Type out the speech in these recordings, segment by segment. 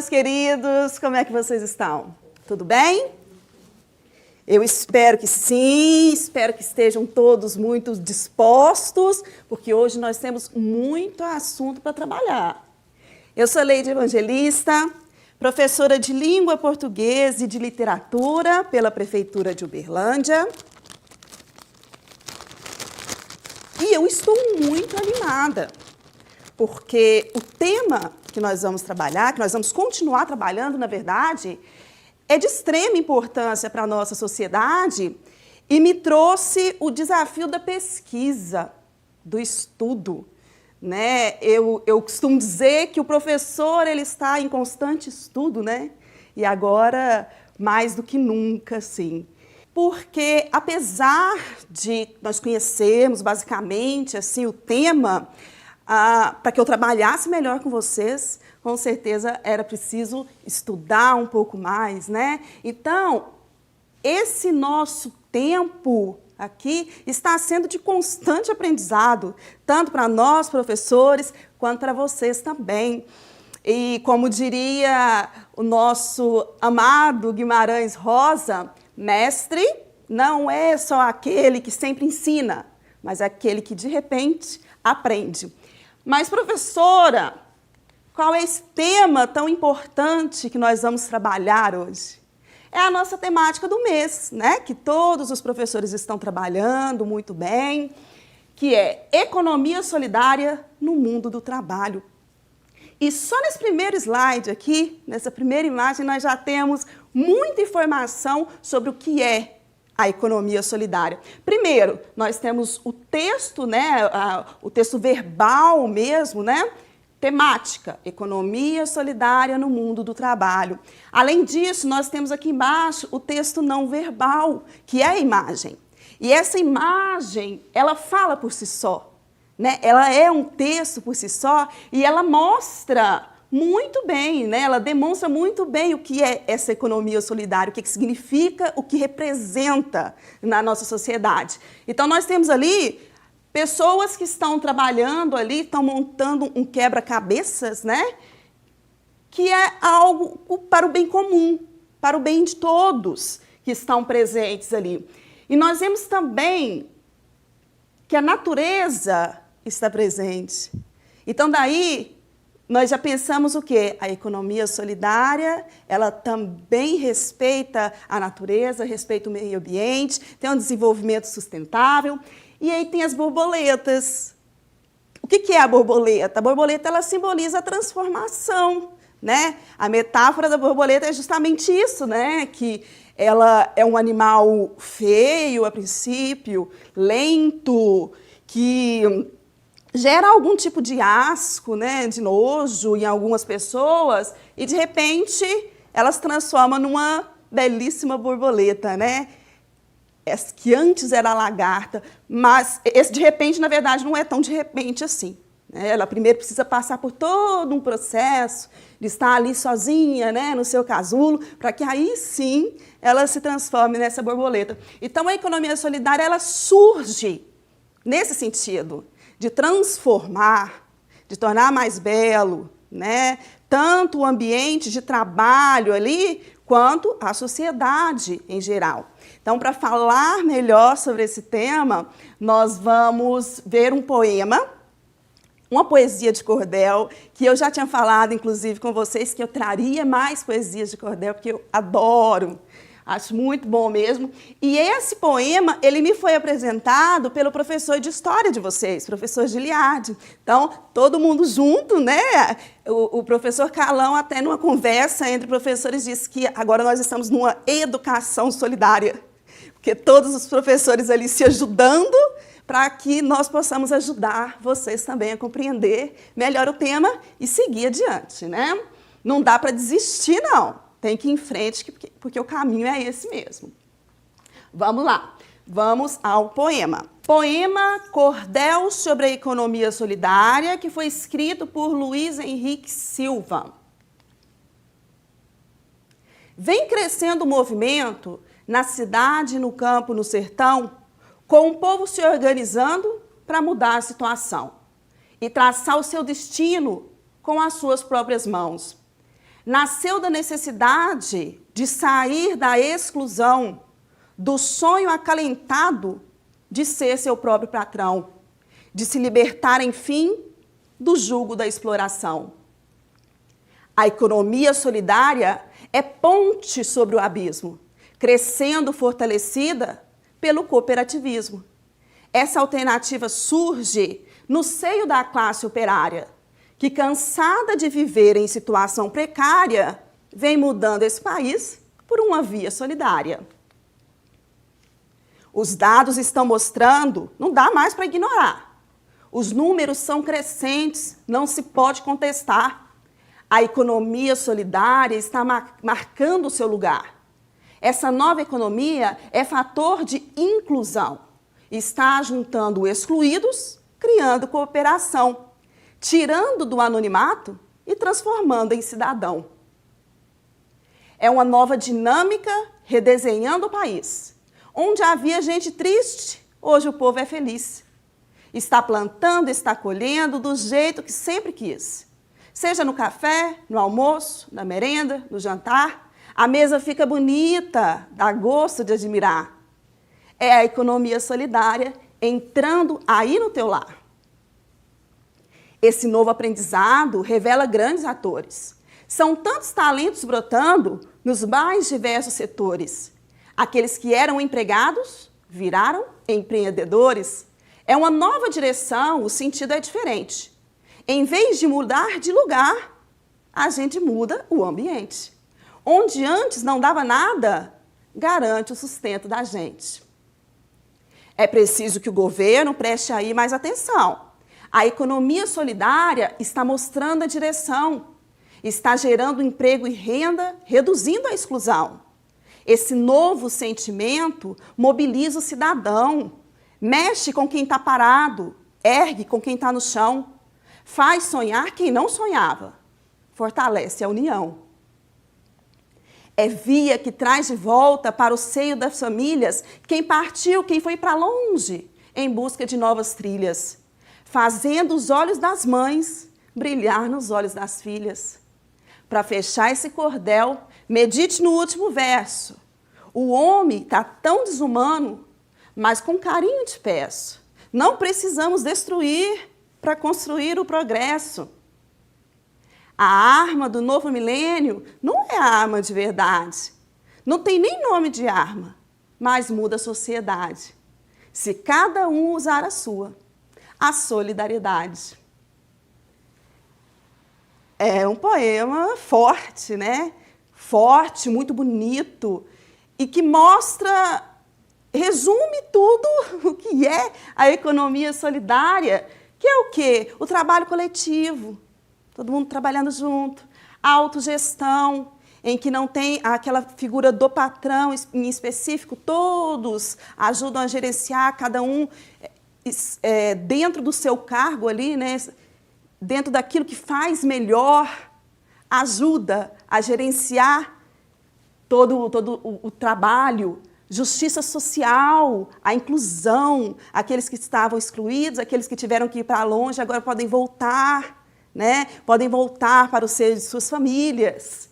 meus queridos, como é que vocês estão? Tudo bem? Eu espero que sim, espero que estejam todos muito dispostos, porque hoje nós temos muito assunto para trabalhar. Eu sou Leide Evangelista, professora de Língua Portuguesa e de Literatura pela Prefeitura de Uberlândia. E eu estou muito animada, porque o tema que nós vamos trabalhar, que nós vamos continuar trabalhando, na verdade, é de extrema importância para a nossa sociedade e me trouxe o desafio da pesquisa, do estudo. Né? Eu costumo dizer que o professor ele está em constante estudo, né? E agora, mais do que nunca, sim. Porque, apesar de nós conhecermos, basicamente, assim, o tema, para que eu trabalhasse melhor com vocês, com certeza era preciso estudar um pouco mais, né? Então, esse nosso tempo aqui está sendo de constante aprendizado, tanto para nós, professores, quanto para vocês também. E, como diria o nosso amado Guimarães Rosa, mestre não é só aquele que sempre ensina, mas aquele que, de repente, aprende. Mas, professora, qual é esse tema tão importante que nós vamos trabalhar hoje? É a nossa temática do mês, né? Que todos os professores estão trabalhando muito bem, que é economia solidária no mundo do trabalho. E só nesse primeiro slide aqui, nessa primeira imagem, nós já temos muita informação sobre o que é a economia solidária. Primeiro, nós temos o texto, né, o texto verbal mesmo, né? Temática, economia solidária no mundo do trabalho. Além disso, nós temos aqui embaixo o texto não verbal, que é a imagem. E essa imagem, ela fala por si só, né? Ela é um texto por si só e ela mostra muito bem, né? Ela demonstra muito bem o que é essa economia solidária, o que significa, o que representa na nossa sociedade. Então, nós temos ali pessoas que estão trabalhando ali, estão montando um quebra-cabeças, né? Que é algo para o bem comum, para o bem de todos que estão presentes ali. E nós vemos também que a natureza está presente. Então, daí, nós já pensamos o quê? A economia solidária, ela também respeita a natureza, respeita o meio ambiente, tem um desenvolvimento sustentável. E aí tem as borboletas. O que é a borboleta? A borboleta ela simboliza a transformação, né? A metáfora da borboleta é justamente isso, né? Que ela é um animal feio a princípio, lento, que gera algum tipo de asco, né? De nojo em algumas pessoas e de repente ela se transforma numa belíssima borboleta, né? Essa que antes era a lagarta, mas esse de repente, na verdade, não é tão de repente assim. Né? Ela primeiro precisa passar por todo um processo de estar ali sozinha, né, no seu casulo, para que aí sim ela se transforme nessa borboleta. Então, a economia solidária ela surge nesse sentido, de transformar, de tornar mais belo, né, tanto o ambiente de trabalho ali, quanto a sociedade em geral. Então, para falar melhor sobre esse tema, nós vamos ver um poema, uma poesia de cordel, que eu já tinha falado, inclusive, com vocês, que eu traria mais poesias de cordel, porque eu adoro, acho muito bom mesmo. E esse poema, ele me foi apresentado pelo professor de história de vocês, professor Giliardi. Então, todo mundo junto, né? O professor Calão, até numa conversa entre professores, disse que agora nós estamos numa educação solidária, porque todos os professores ali se ajudando para que nós possamos ajudar vocês também a compreender melhor o tema e seguir adiante, né? Não dá para desistir, não. Tem que ir em frente, porque o caminho é esse mesmo. Vamos lá. Vamos ao poema. Poema Cordel sobre a Economia Solidária, que foi escrito por Luiz Henrique Silva. Vem crescendo o movimento na cidade, no campo, no sertão, com o povo se organizando para mudar a situação e traçar o seu destino com as suas próprias mãos. Nasceu da necessidade de sair da exclusão, do sonho acalentado de ser seu próprio patrão, de se libertar, enfim, do jugo da exploração. A economia solidária é ponte sobre o abismo, crescendo fortalecida pelo cooperativismo. Essa alternativa surge no seio da classe operária, que, cansada de viver em situação precária, vem mudando esse país por uma via solidária. Os dados estão mostrando, não dá mais para ignorar. Os números são crescentes, não se pode contestar. A economia solidária está marcando o seu lugar. Essa nova economia é fator de inclusão. Está juntando excluídos, criando cooperação, tirando do anonimato e transformando em cidadão. É uma nova dinâmica redesenhando o país. Onde havia gente triste, hoje o povo é feliz. Está plantando, está colhendo do jeito que sempre quis. Seja no café, no almoço, na merenda, no jantar, a mesa fica bonita, dá gosto de admirar. É a economia solidária entrando aí no teu lar. Esse novo aprendizado revela grandes atores. São tantos talentos brotando nos mais diversos setores. Aqueles que eram empregados viraram empreendedores. É uma nova direção, o sentido é diferente. Em vez de mudar de lugar, a gente muda o ambiente. Onde antes não dava nada, garante o sustento da gente. É preciso que o governo preste aí mais atenção. A economia solidária está mostrando a direção, está gerando emprego e renda, reduzindo a exclusão. Esse novo sentimento mobiliza o cidadão, mexe com quem está parado, ergue com quem está no chão, faz sonhar quem não sonhava, fortalece a união. É via que traz de volta para o seio das famílias quem partiu, quem foi para longe, em busca de novas trilhas, fazendo os olhos das mães brilhar nos olhos das filhas. Para fechar esse cordel, medite no último verso. O homem está tão desumano, mas com carinho te peço. Não precisamos destruir para construir o progresso. A arma do novo milênio não é a arma de verdade. Não tem nem nome de arma, mas muda a sociedade. Se cada um usar a sua, a solidariedade. É um poema forte, né? Forte, muito bonito, e que mostra, resume tudo o que é a economia solidária, que é o quê? O trabalho coletivo, todo mundo trabalhando junto, a autogestão, em que não tem aquela figura do patrão em específico, todos ajudam a gerenciar, cada um dentro do seu cargo ali, né? Dentro daquilo que faz melhor, ajuda a gerenciar todo o trabalho, justiça social, a inclusão, aqueles que estavam excluídos, aqueles que tiveram que ir para longe, agora podem voltar, né? Podem voltar para o seio de suas famílias.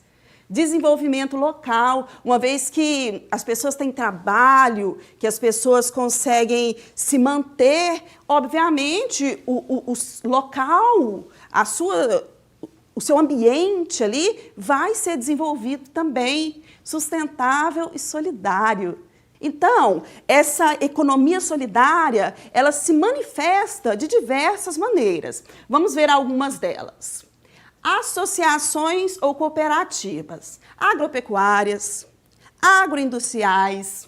Desenvolvimento local, uma vez que as pessoas têm trabalho, que as pessoas conseguem se manter, obviamente, o local, o seu ambiente ali vai ser desenvolvido também, sustentável e solidário. Então, essa economia solidária, ela se manifesta de diversas maneiras. Vamos ver algumas delas. Associações ou cooperativas agropecuárias, agroindustriais,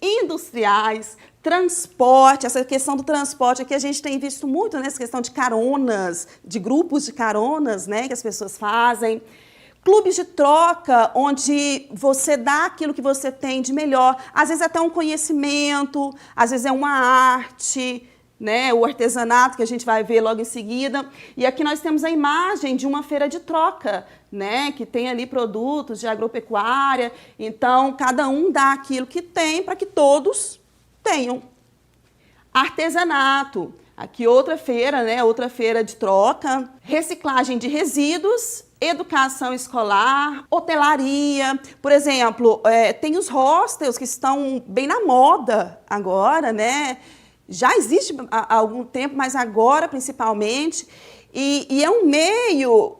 industriais, transporte. Essa questão do transporte aqui a gente tem visto muito nessa questão de caronas, de grupos de caronas, né, que as pessoas fazem. Clubes de troca, onde você dá aquilo que você tem de melhor. Às vezes até um conhecimento, às vezes é uma arte, né, o artesanato que a gente vai ver logo em seguida. E aqui nós temos a imagem de uma feira de troca, né, que tem ali produtos de agropecuária. Então, cada um dá aquilo que tem para que todos tenham. Artesanato, aqui outra feira, né, outra feira de troca. Reciclagem de resíduos educação escolar, hotelaria. Por exemplo, tem os hostels que estão bem na moda agora, né? Já existe há algum tempo, mas agora principalmente. E é um meio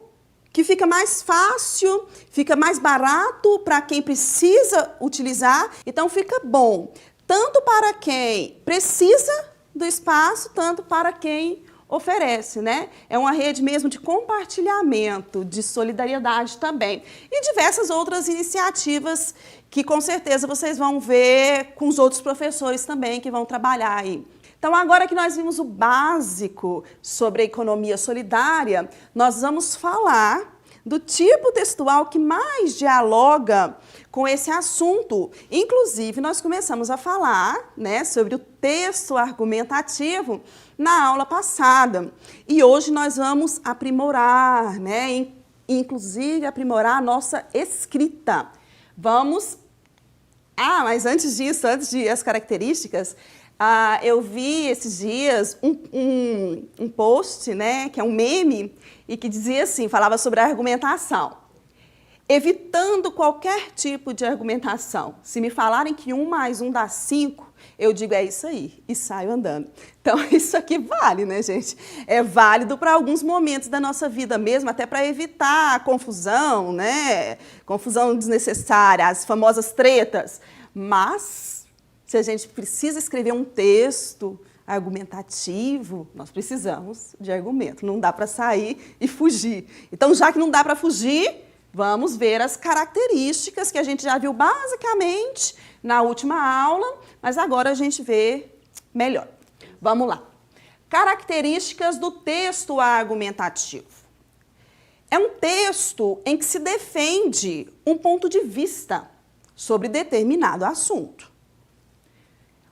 que fica mais fácil, fica mais barato para quem precisa utilizar. Então fica bom, tanto para quem precisa do espaço, tanto para quem oferece, né? É uma rede mesmo de compartilhamento, de solidariedade também. E diversas outras iniciativas que com certeza vocês vão ver com os outros professores também que vão trabalhar aí. Então, agora que nós vimos o básico sobre a economia solidária, nós vamos falar do tipo textual que mais dialoga com esse assunto. Inclusive, nós começamos a falar, né, sobre o texto argumentativo na aula passada. E hoje nós vamos aprimorar, né, inclusive aprimorar a nossa escrita. Vamos... mas antes disso, antes de as características, eu vi esses dias um post, né, que é um meme, e que dizia assim, falava sobre a argumentação. Evitando qualquer tipo de argumentação. Se me falarem que 1 mais 1 dá 5, eu digo, é isso aí, e saio andando. Então, isso aqui vale, né, gente? É válido para alguns momentos da nossa vida mesmo, até para evitar a confusão, né? Confusão desnecessária, as famosas tretas. Mas, se a gente precisa escrever um texto argumentativo, nós precisamos de argumento. Não dá para sair e fugir. Então, já que não dá para fugir, vamos ver as características que a gente já viu basicamente na última aula, mas agora a gente vê melhor. Vamos lá. Características do texto argumentativo. É um texto em que se defende um ponto de vista sobre determinado assunto.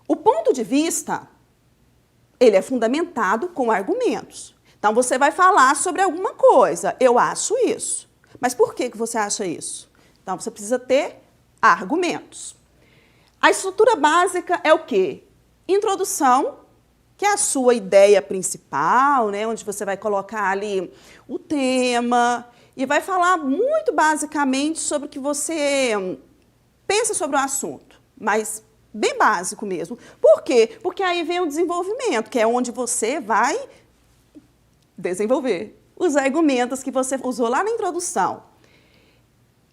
O ponto de vista, ele é fundamentado com argumentos. Então, você vai falar sobre alguma coisa. Eu acho isso. Mas por que você acha isso? Então, você precisa ter argumentos. A estrutura básica é o quê? Introdução, que é a sua ideia principal, né, onde você vai colocar ali o tema e vai falar muito basicamente sobre o que você pensa sobre o assunto, mas bem básico mesmo. Por quê? Porque aí vem o desenvolvimento, que é onde você vai desenvolver os argumentos que você usou lá na introdução.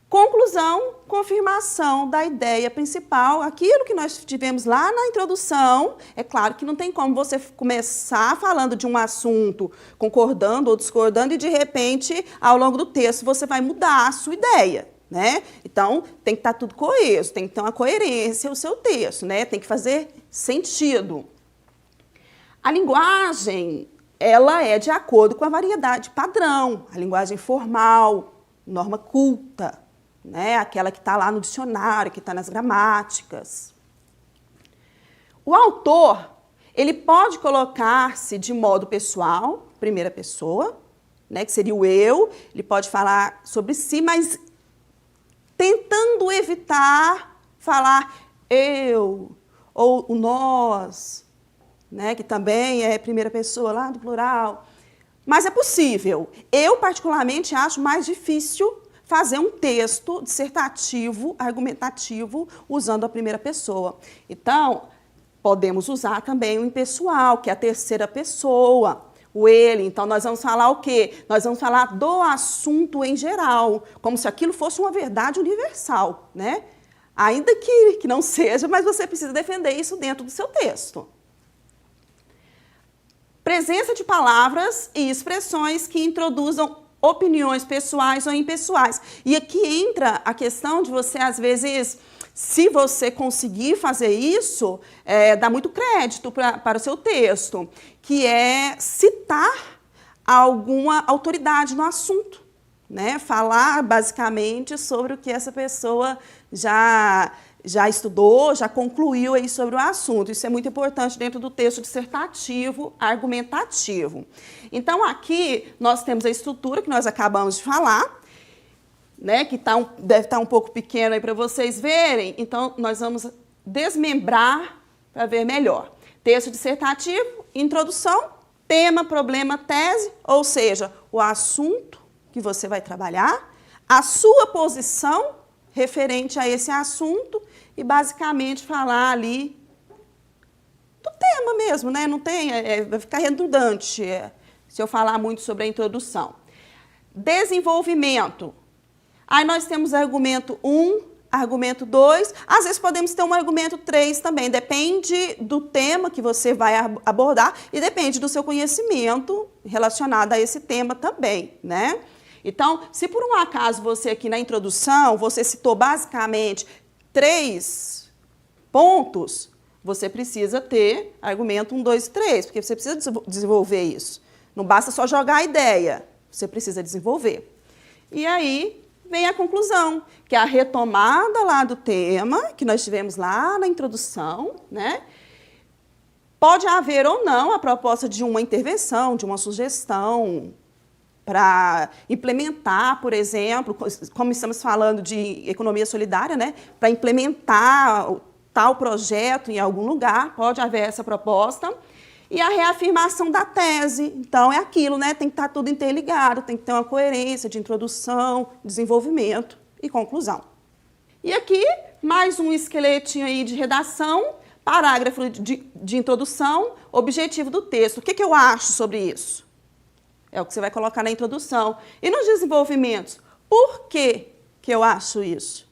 Conclusão, confirmação da ideia principal, aquilo que nós tivemos lá na introdução. É claro que não tem como você começar falando de um assunto, concordando ou discordando, e de repente, ao longo do texto, você vai mudar a sua ideia, né? Então, tem que estar tudo coeso, tem que ter uma coerência o seu texto, né? Tem que fazer sentido. A linguagem, ela é de acordo com a variedade padrão, a linguagem formal, norma culta, né? Aquela que está lá no dicionário, que está nas gramáticas. O autor, ele pode colocar-se de modo pessoal, primeira pessoa, né? Que seria o eu, ele pode falar sobre si, mas tentando evitar falar eu ou o nós, né, que também é primeira pessoa lá do plural. Mas é possível. Eu, particularmente, acho mais difícil fazer um texto dissertativo, argumentativo, usando a primeira pessoa. Então, podemos usar também o impessoal, que é a terceira pessoa, o ele. Então, nós vamos falar o quê? Nós vamos falar do assunto em geral, como se aquilo fosse uma verdade universal, né? Ainda que não seja, mas você precisa defender isso dentro do seu texto. Presença de palavras e expressões que introduzam opiniões pessoais ou impessoais. E aqui entra a questão de você, às vezes, se você conseguir fazer isso, dá muito crédito para o seu texto, que é citar alguma autoridade no assunto, né? Falar basicamente sobre o que essa pessoa já estudou, já concluiu aí sobre o assunto. Isso é muito importante dentro do texto dissertativo, argumentativo. Então, aqui nós temos a estrutura que nós acabamos de falar, né, que deve estar um pouco pequeno aí para vocês verem. Então, nós vamos desmembrar para ver melhor. Texto dissertativo, introdução, tema, problema, tese, ou seja, o assunto que você vai trabalhar, a sua posição referente a esse assunto e basicamente falar ali do tema mesmo, né? Não tem, vai ficar redundante se eu falar muito sobre a introdução. Desenvolvimento. Aí nós temos argumento 1, argumento 2, às vezes podemos ter um argumento 3 também, depende do tema que você vai abordar e depende do seu conhecimento relacionado a esse tema também, né? Então, se por um acaso você aqui na introdução, você citou basicamente 3 pontos, você precisa ter argumento 1, 2 e 3, porque você precisa desenvolver isso. Não basta só jogar a ideia, você precisa desenvolver. E aí vem a conclusão, que é a retomada lá do tema, que nós tivemos lá na introdução, né? Pode haver ou não a proposta de uma intervenção, de uma sugestão para implementar, por exemplo, como estamos falando de economia solidária, né? Para implementar tal projeto em algum lugar, pode haver essa proposta. E a reafirmação da tese, então é aquilo, né? Tem que estar tudo interligado, tem que ter uma coerência de introdução, desenvolvimento e conclusão. E aqui, mais um esqueletinho aí de redação, parágrafo de introdução, objetivo do texto. O que eu acho sobre isso? É o que você vai colocar na introdução. E nos desenvolvimentos, por que eu acho isso?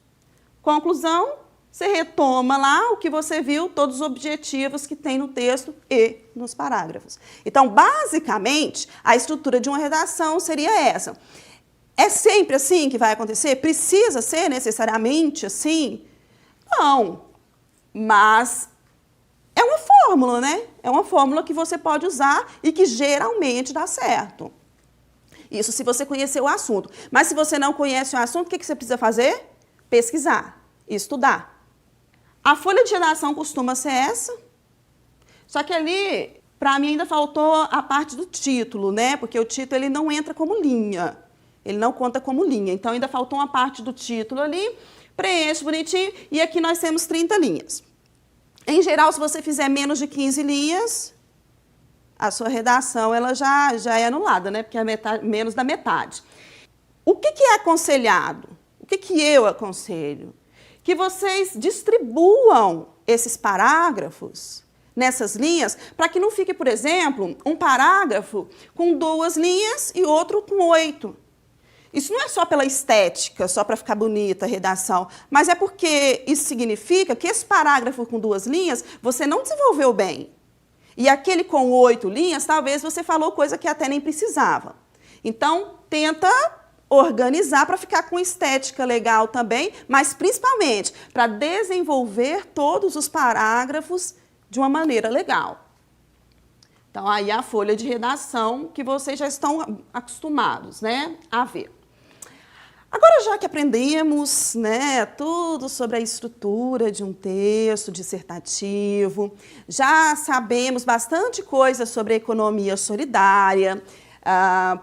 Conclusão, você retoma lá o que você viu, todos os objetivos que tem no texto e nos parágrafos. Então, basicamente, a estrutura de uma redação seria essa. É sempre assim que vai acontecer? Precisa ser necessariamente assim? Não, mas é uma fórmula, né? É uma fórmula que você pode usar e que geralmente dá certo. Isso se você conhecer o assunto. Mas se você não conhece o assunto, o que você precisa fazer? Pesquisar, estudar. A folha de redação costuma ser essa, só que ali, para mim, ainda faltou a parte do título, né? Porque o título ele não entra como linha, ele não conta como linha. Então, ainda faltou uma parte do título ali, preenche bonitinho, e aqui nós temos 30 linhas. Em geral, se você fizer menos de 15 linhas, a sua redação ela já é anulada, né? Porque é menos da metade. O que é aconselhado? O que eu aconselho? Que vocês distribuam esses parágrafos nessas linhas, para que não fique, por exemplo, um parágrafo com 2 linhas e outro com 8. Isso não é só pela estética, só para ficar bonita a redação, mas é porque isso significa que esse parágrafo com 2 linhas você não desenvolveu bem. E aquele com 8 linhas, talvez você falou coisa que até nem precisava. Então, tenta organizar para ficar com estética legal também, mas principalmente para desenvolver todos os parágrafos de uma maneira legal. Então, aí a folha de redação que vocês já estão acostumados, né, a ver. Agora, já que aprendemos, né, tudo sobre a estrutura de um texto dissertativo, já sabemos bastante coisa sobre a economia solidária,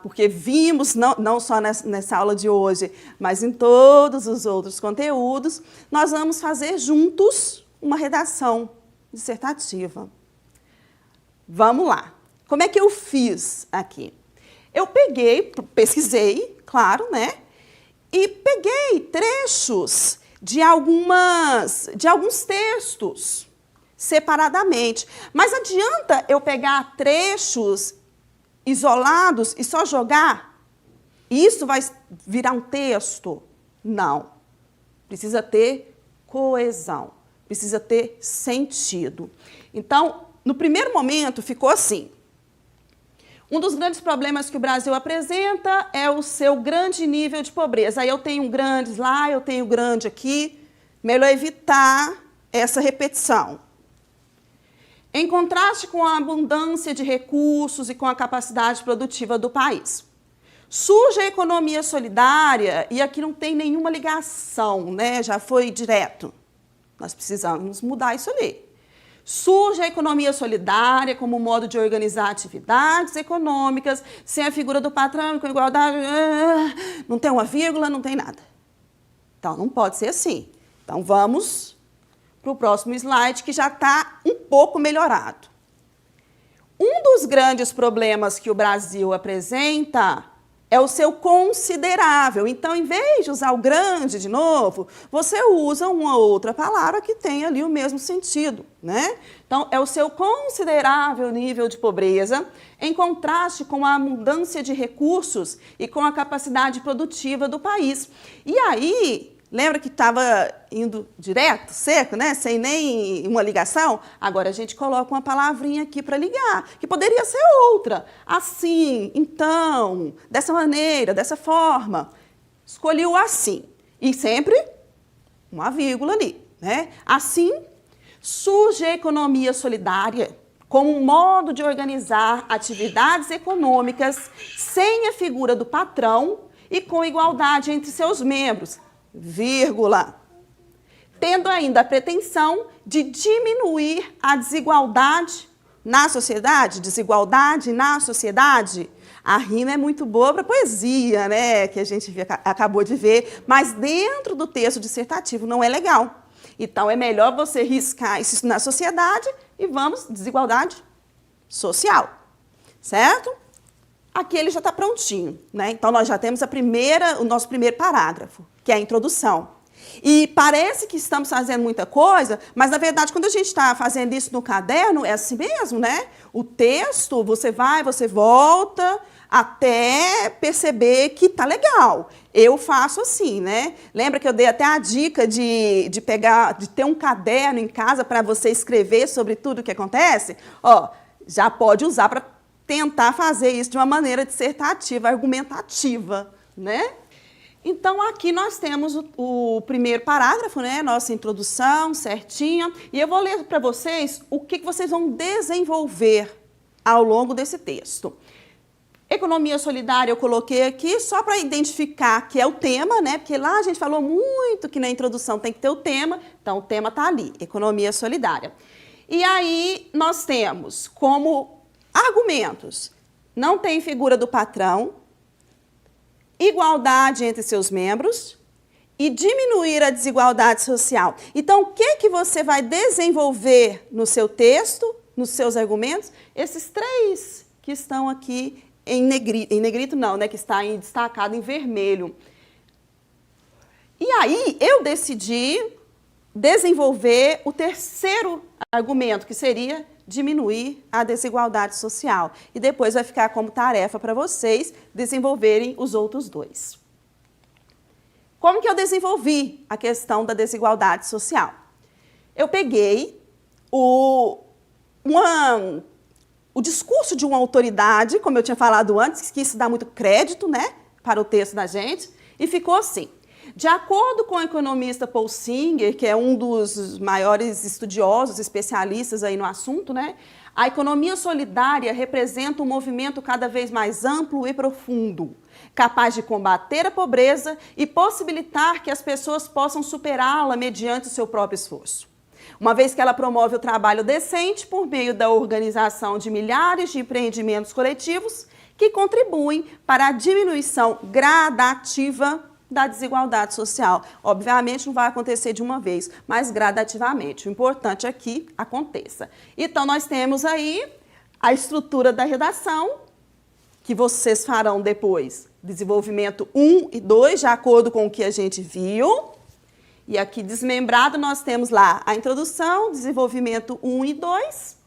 porque vimos, não só nessa aula de hoje, mas em todos os outros conteúdos, nós vamos fazer juntos uma redação dissertativa. Vamos lá. Como é que eu fiz aqui? Eu pesquisei, claro, né? E peguei trechos de alguns textos separadamente. Mas adianta eu pegar trechos isolados e só jogar? Isso vai virar um texto? Não. Precisa ter coesão, precisa ter sentido. Então, no primeiro momento, ficou assim. Um dos grandes problemas que o Brasil apresenta é o seu grande nível de pobreza. Aí eu tenho grandes lá, eu tenho grande aqui. Melhor evitar essa repetição. Em contraste com a abundância de recursos e com a capacidade produtiva do país. Surge a economia solidária, e aqui não tem nenhuma ligação, né? Já foi direto. Nós precisamos mudar isso ali. Surge a economia solidária como modo de organizar atividades econômicas, sem a figura do patrão, com igualdade, não tem uma vírgula, não tem nada. Então, não pode ser assim. Então, vamos para o próximo slide, que já está um pouco melhorado. Um dos grandes problemas que o Brasil apresenta é o seu considerável. Então, em vez de usar o grande de novo, você usa uma outra palavra que tem ali o mesmo sentido, né? Então, é o seu considerável nível de pobreza, em contraste com a abundância de recursos e com a capacidade produtiva do país. E aí, lembra que estava indo direto, seco, né? Sem nem uma ligação? Agora a gente coloca uma palavrinha aqui para ligar, que poderia ser outra. Assim, então, dessa maneira, dessa forma. Escolhi o assim. E sempre uma vírgula ali, né? Assim, surge a economia solidária como um modo de organizar atividades econômicas sem a figura do patrão e com igualdade entre seus membros, vírgula, tendo ainda a pretensão de diminuir a desigualdade na sociedade, A rima é muito boa para poesia, né, que a gente acabou de ver, mas dentro do texto dissertativo não é legal. Então, é melhor você riscar isso na sociedade e vamos, desigualdade social, certo? Aqui ele já está prontinho, né? Então, nós já temos o nosso primeiro parágrafo, que é a introdução. E parece que estamos fazendo muita coisa, mas, na verdade, quando a gente está fazendo isso no caderno, é assim mesmo, né? O texto, você vai, você volta, até perceber que tá legal. Eu faço assim, né? Lembra que eu dei até a dica de ter um caderno em casa para você escrever sobre tudo o que acontece? Ó, já pode usar para tentar fazer isso de uma maneira dissertativa, argumentativa, né? Então, aqui nós temos o primeiro parágrafo, né? Nossa introdução certinha. E eu vou ler para vocês o que vocês vão desenvolver ao longo desse texto. Economia solidária eu coloquei aqui só para identificar que é o tema, né? Porque lá a gente falou muito que na introdução tem que ter o tema, então o tema está ali, economia solidária. E aí nós temos como argumentos, não tem figura do patrão, igualdade entre seus membros e diminuir a desigualdade social. Então, o que você vai desenvolver no seu texto, nos seus argumentos? Esses três que estão aqui em negrito não, né, que está destacado em vermelho. E aí, eu decidi desenvolver o terceiro argumento, que seria diminuir a desigualdade social. E depois vai ficar como tarefa para vocês desenvolverem os outros dois. Como que eu desenvolvi a questão da desigualdade social? Eu peguei o discurso de uma autoridade, como eu tinha falado antes, que isso dá muito crédito, né, para o texto da gente, e ficou assim. De acordo com o economista Paul Singer, que é um dos maiores estudiosos, especialistas aí no assunto, né, a economia solidária representa um movimento cada vez mais amplo e profundo, capaz de combater a pobreza e possibilitar que as pessoas possam superá-la mediante o seu próprio esforço. Uma vez que ela promove o trabalho decente por meio da organização de milhares de empreendimentos coletivos que contribuem para a diminuição gradativa da desigualdade social. Obviamente não vai acontecer de uma vez, mas gradativamente. O importante é que aconteça. Então, nós temos aí a estrutura da redação, que vocês farão depois, desenvolvimento 1 e 2, de acordo com o que a gente viu. E aqui, desmembrado, nós temos lá a introdução, desenvolvimento 1 e 2.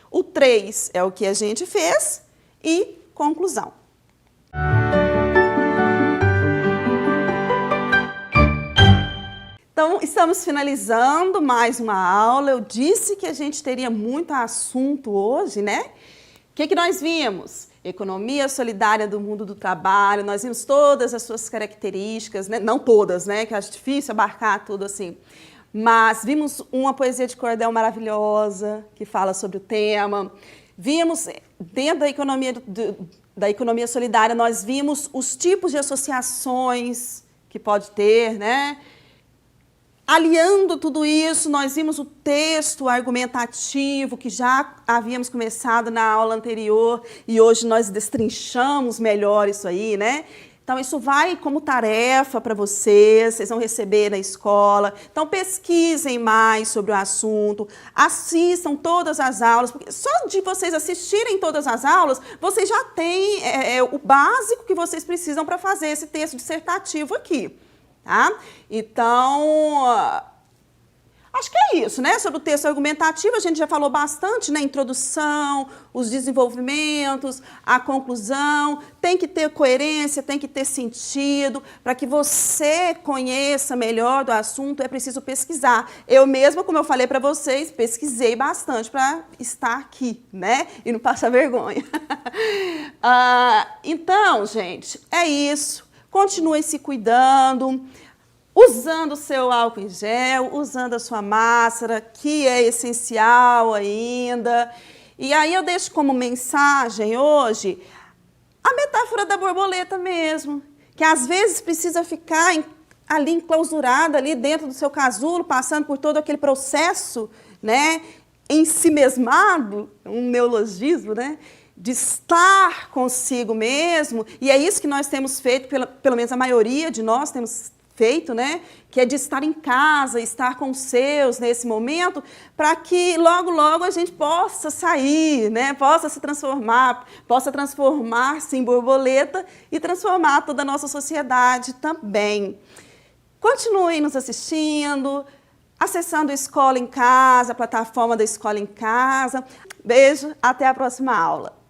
O 3 é o que a gente fez e conclusão. Então, estamos finalizando mais uma aula. Eu disse que a gente teria muito assunto hoje, né? O que nós vimos? Economia solidária do mundo do trabalho, nós vimos todas as suas características, né? Não todas, né? Que acho difícil abarcar tudo assim. Mas vimos uma poesia de cordel maravilhosa que fala sobre o tema. Vimos, dentro da economia solidária, nós vimos os tipos de associações que pode ter, né? Aliando tudo isso, nós vimos o texto argumentativo que já havíamos começado na aula anterior e hoje nós destrinchamos melhor isso aí, né? Então, isso vai como tarefa para vocês vão receber na escola. Então, pesquisem mais sobre o assunto, assistam todas as aulas, porque só de vocês assistirem todas as aulas, vocês já têm o básico que vocês precisam para fazer esse texto dissertativo aqui, tá? Então, acho que é isso, né? Sobre o texto argumentativo, a gente já falou bastante, né? Introdução, os desenvolvimentos, a conclusão. Tem que ter coerência, tem que ter sentido. Para que você conheça melhor do assunto, é preciso pesquisar. Eu mesma, como eu falei para vocês, pesquisei bastante para estar aqui, né? E não passar vergonha. Então, gente, é isso. Continuem se cuidando. Usando o seu álcool em gel, usando a sua máscara, que é essencial ainda. E aí eu deixo como mensagem hoje a metáfora da borboleta mesmo, que às vezes precisa ficar ali enclausurada, ali dentro do seu casulo, passando por todo aquele processo, né, ensimesmado, um neologismo, né, de estar consigo mesmo. E é isso que nós temos feito, pelo menos a maioria de nós temos feito, né? Que é de estar em casa, estar com os seus nesse momento, para que logo, logo a gente possa sair, né? Possa se transformar, possa transformar-se em borboleta e transformar toda a nossa sociedade também. Continuem nos assistindo, acessando a Escola em Casa, a plataforma da Escola em Casa. Beijo, até a próxima aula.